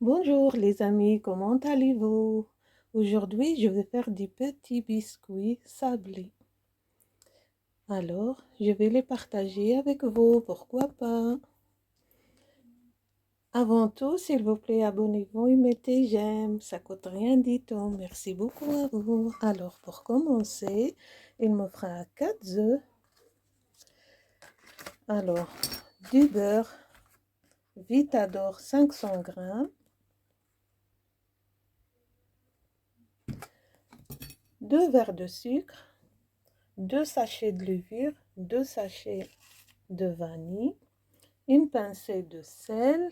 Bonjour les amis, comment allez-vous? Aujourd'hui, je vais faire des petits biscuits sablés. Alors, je vais les partager avec vous, pourquoi pas? Avant tout, s'il vous plaît, abonnez-vous et mettez j'aime, ça coûte rien du tout. Merci beaucoup à vous. Alors, pour commencer, il me fera 4 œufs. Alors, du beurre, Vitador 500 grammes, 2 verres de sucre, 2 sachets de levure, 2 sachets de vanille, une pincée de sel.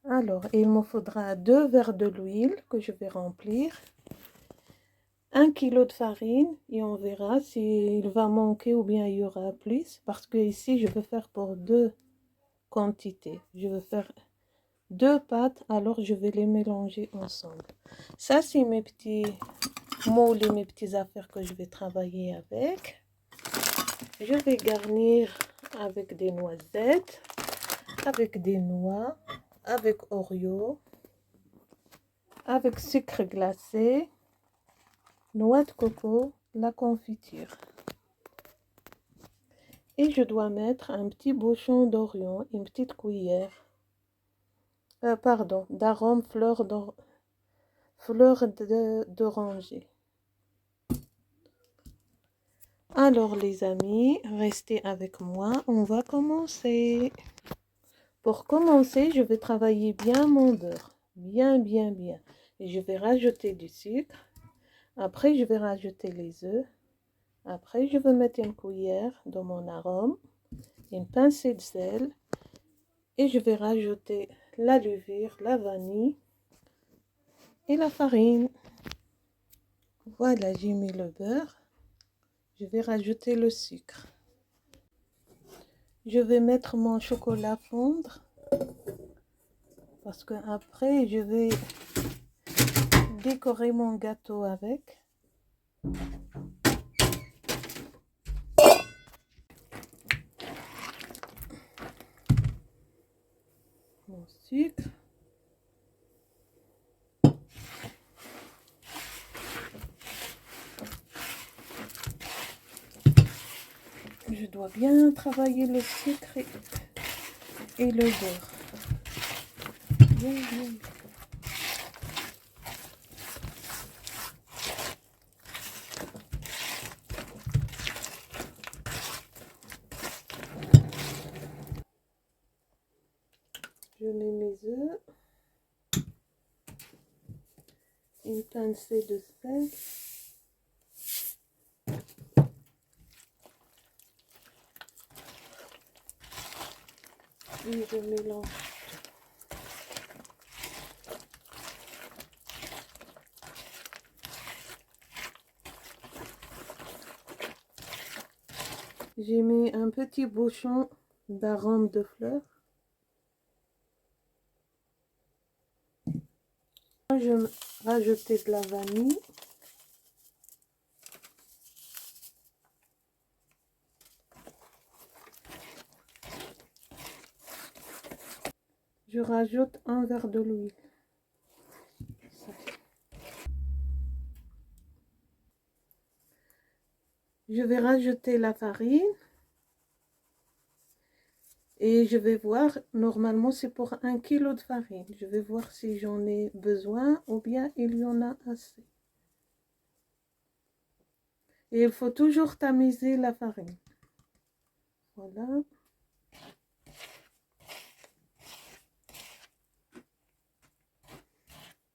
Alors, il me faudra 2 verres de l'huile que je vais remplir, 1 kg de farine et on verra s'il va manquer ou bien il y aura plus parce que ici je veux faire pour 2 quantités. Je veux faire 2 pâtes, alors je vais les mélanger ensemble. Ça, c'est mes petits moules et mes petites affaires que je vais travailler avec. Je vais garnir avec des noisettes, avec des noix, avec Oreo, avec sucre glacé, noix de coco, la confiture. Et je dois mettre un petit bouchon d'Oreo, une petite cuillère, d'arôme fleur d'oranger. Alors les amis, restez avec moi, on va commencer. Pour commencer, je vais travailler bien mon beurre, bien. Et je vais rajouter du sucre. Après, je vais rajouter les œufs. Après, je vais mettre une cuillère dans mon arôme, une pincée de sel. Et je vais rajouter la levure, la vanille et la farine. Voilà, j'ai mis le beurre. Je vais rajouter le sucre. Je vais mettre mon chocolat fondre. Parce que après, je vais décorer mon gâteau avec. Mon sucre. Je dois bien travailler le sucre et le beurre. Bien. Je mets mes œufs. Une pincée de sel. Et je mélange. J'ai mis un petit bouchon d'arôme de fleurs. Je vais rajouter de la vanille. Je rajoute un verre de l'huile. Je vais rajouter la farine. Et je vais voir, normalement c'est pour 1 kg de farine. Je vais voir si j'en ai besoin ou bien il y en a assez. Et il faut toujours tamiser la farine. Voilà.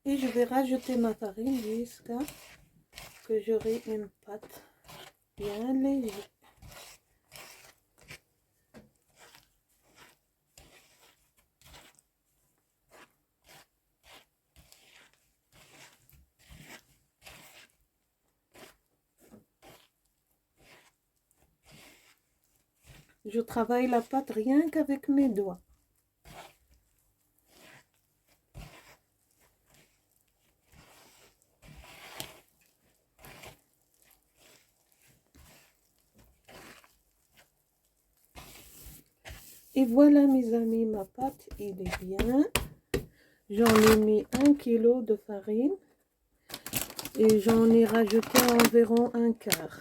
Et je vais rajouter ma farine jusqu'à que j'aurai une pâte bien légère. Je travaille la pâte rien qu'avec mes doigts. Et voilà mes amis, ma pâte, il est bien. J'en ai mis 1 kilo de farine et j'en ai rajouté environ un quart.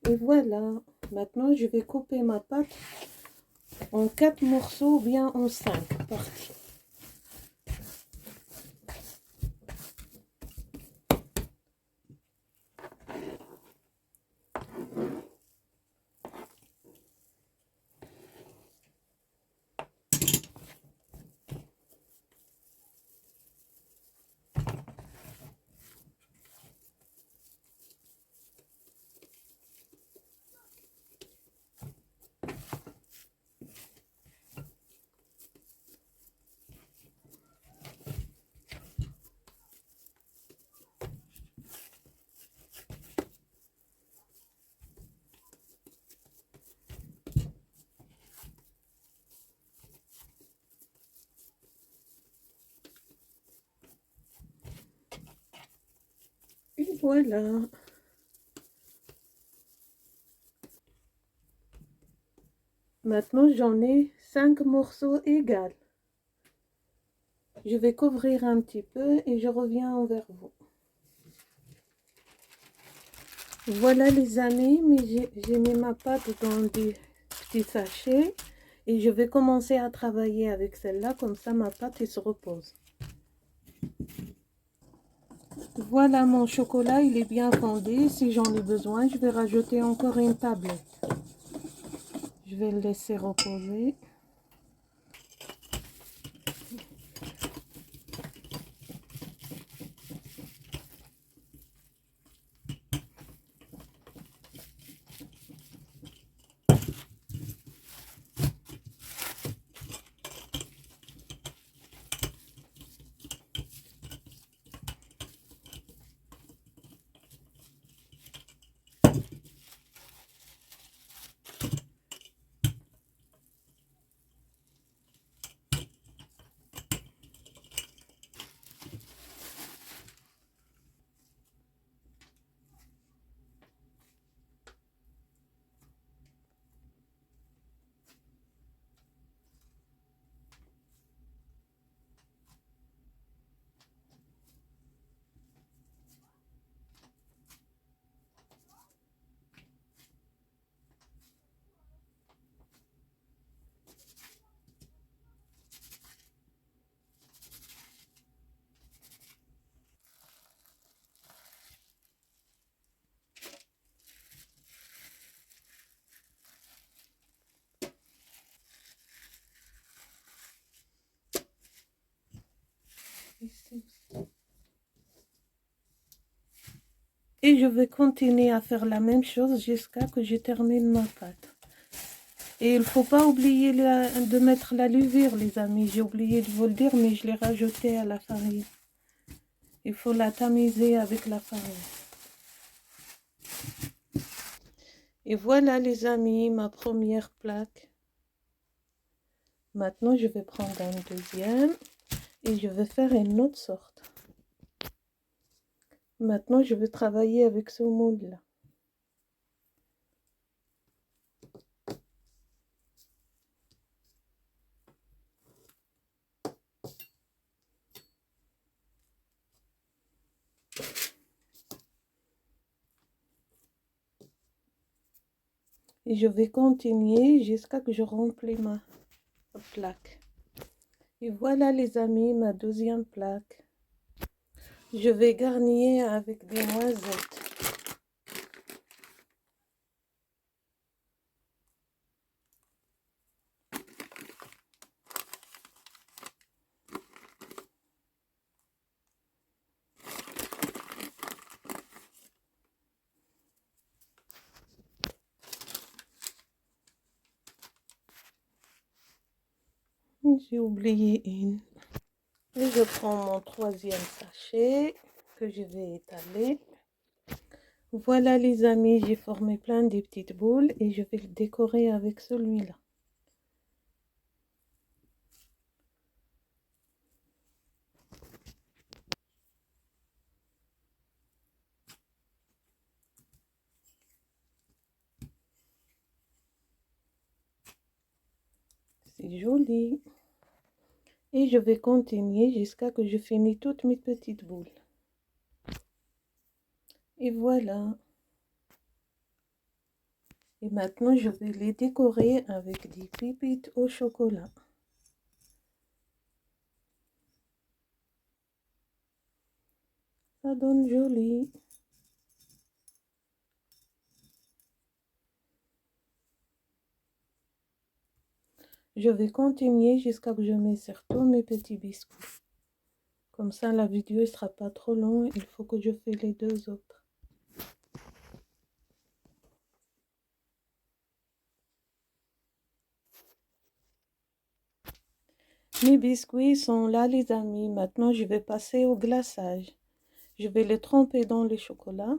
Et voilà, maintenant je vais couper ma pâte en 4 morceaux ou bien en 5 parties. Et voilà. Maintenant j'en ai 5 morceaux égaux. Je vais couvrir un petit peu et je reviens envers vous. Voilà les amis, mais j'ai mis ma pâte dans des petits sachets et je vais commencer à travailler avec celle-là, comme ça ma pâte elle se repose. Voilà mon chocolat, il est bien fondu. Si j'en ai besoin, je vais rajouter encore une tablette. Je vais le laisser reposer. Et je vais continuer à faire la même chose jusqu'à que je termine ma pâte. Et il ne faut pas oublier de mettre la levure, les amis. J'ai oublié de vous le dire, mais je l'ai rajouté à la farine. Il faut la tamiser avec la farine. Et voilà les amis, ma première plaque. Maintenant, je vais prendre un deuxième et je vais faire une autre sorte. Maintenant, je vais travailler avec ce moule-là. Et je vais continuer jusqu'à que je remplis ma plaque. Et voilà les amis, ma deuxième plaque. Je vais garnir avec des noisettes. J'ai oublié une. Et je prends mon troisième sachet que je vais étaler. Voilà les amis, j'ai formé plein de petites boules et je vais le décorer avec celui-là. C'est joli. Et je vais continuer jusqu'à que je finis toutes mes petites boules. Et voilà. Et maintenant, je vais les décorer avec des pépites au chocolat. Ça donne joli. Je vais continuer jusqu'à que je mette sur tous mes petits biscuits. Comme ça, la vidéo ne sera pas trop longue. Il faut que je fasse les deux autres. Mes biscuits sont là, les amis. Maintenant, je vais passer au glaçage. Je vais les tremper dans le chocolat.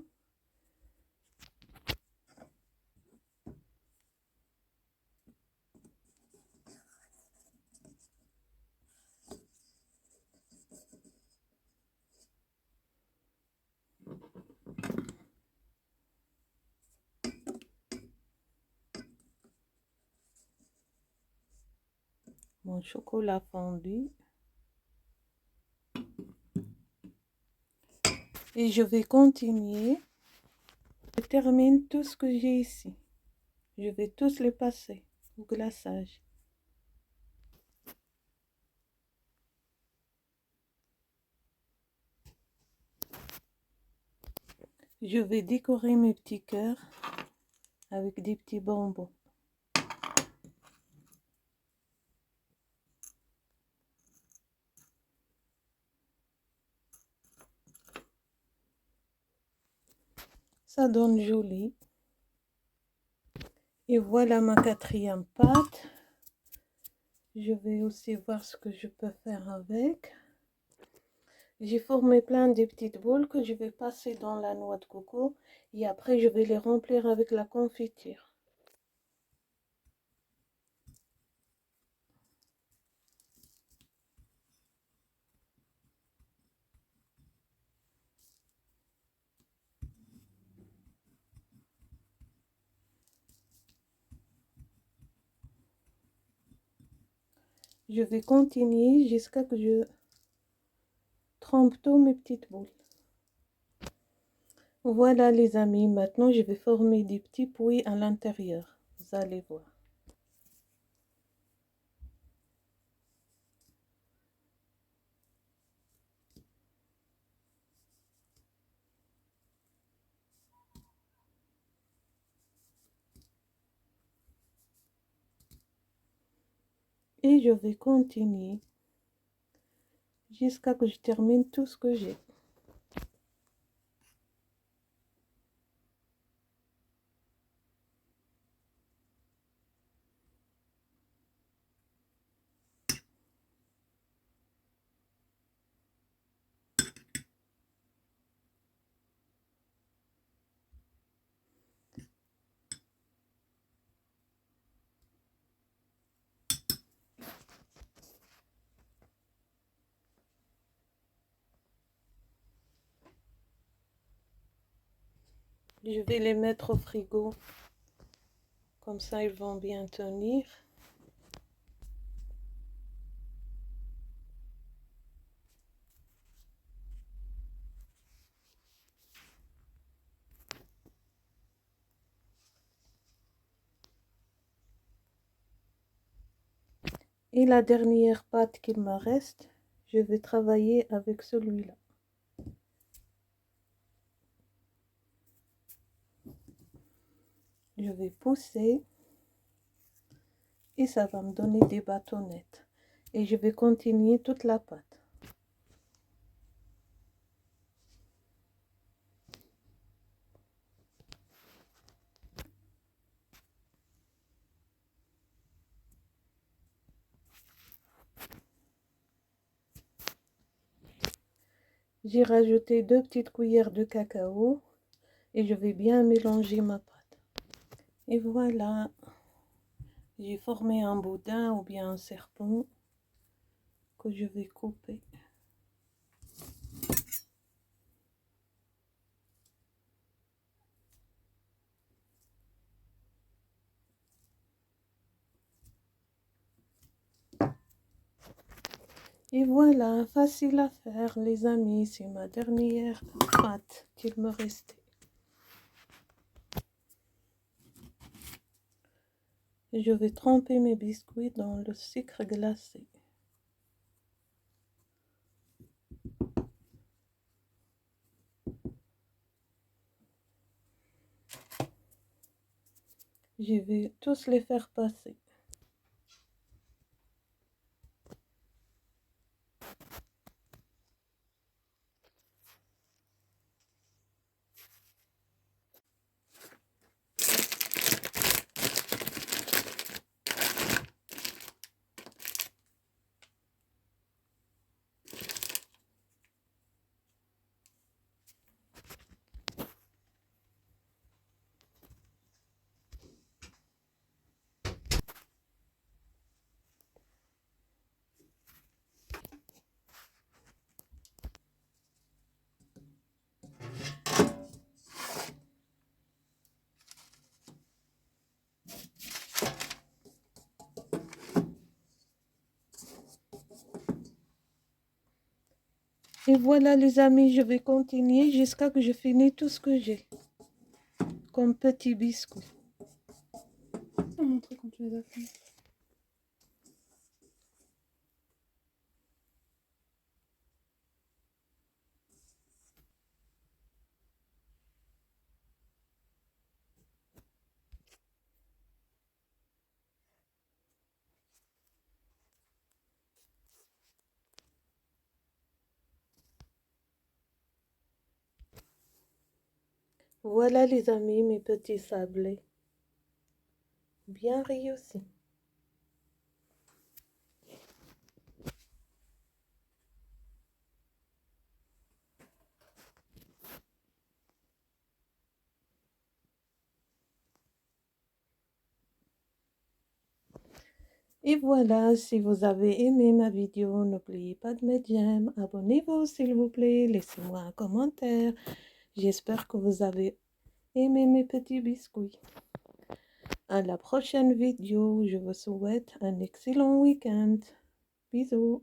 Mon chocolat fondu. Et je vais continuer. Je termine tout ce que j'ai ici. Je vais tous les passer au glaçage. Je vais décorer mes petits cœurs avec des petits bonbons. Ça donne joli. Et voilà ma quatrième pâte. Je vais aussi voir ce que je peux faire avec. J'ai formé plein de petites boules que je vais passer dans la noix de coco. Et après, je vais les remplir avec la confiture. Je vais continuer jusqu'à que je trempe tous mes petites boules. Voilà les amis, maintenant je vais former des petits puits à l'intérieur. Vous allez voir. Et je vais continuer jusqu'à que je termine tout ce que j'ai. Je vais les mettre au frigo. Comme ça, ils vont bien tenir. Et la dernière pâte qu'il me reste, je vais travailler avec celui-là. Je vais pousser et ça va me donner des bâtonnettes. Et je vais continuer toute la pâte. J'ai rajouté 2 petites cuillères de cacao et je vais bien mélanger ma pâte. Et voilà, j'ai formé un boudin ou bien un serpent que je vais couper. Et voilà, facile à faire les amis, c'est ma dernière pâte qu'il me restait. Et je vais tremper mes biscuits dans le sucre glacé. Je vais tous les faire passer. Et voilà les amis, je vais continuer jusqu'à que je finisse tout ce que j'ai. Comme petits biscuits. Je vais montrer quand tu les as fait. Voilà les amis, mes petits sablés. Bien réussis. Et voilà, si vous avez aimé ma vidéo, n'oubliez pas de mettre j'aime, abonnez-vous s'il vous plaît, laissez-moi un commentaire. J'espère que vous avez aimé mes petits biscuits. À la prochaine vidéo, je vous souhaite un excellent week-end. Bisous.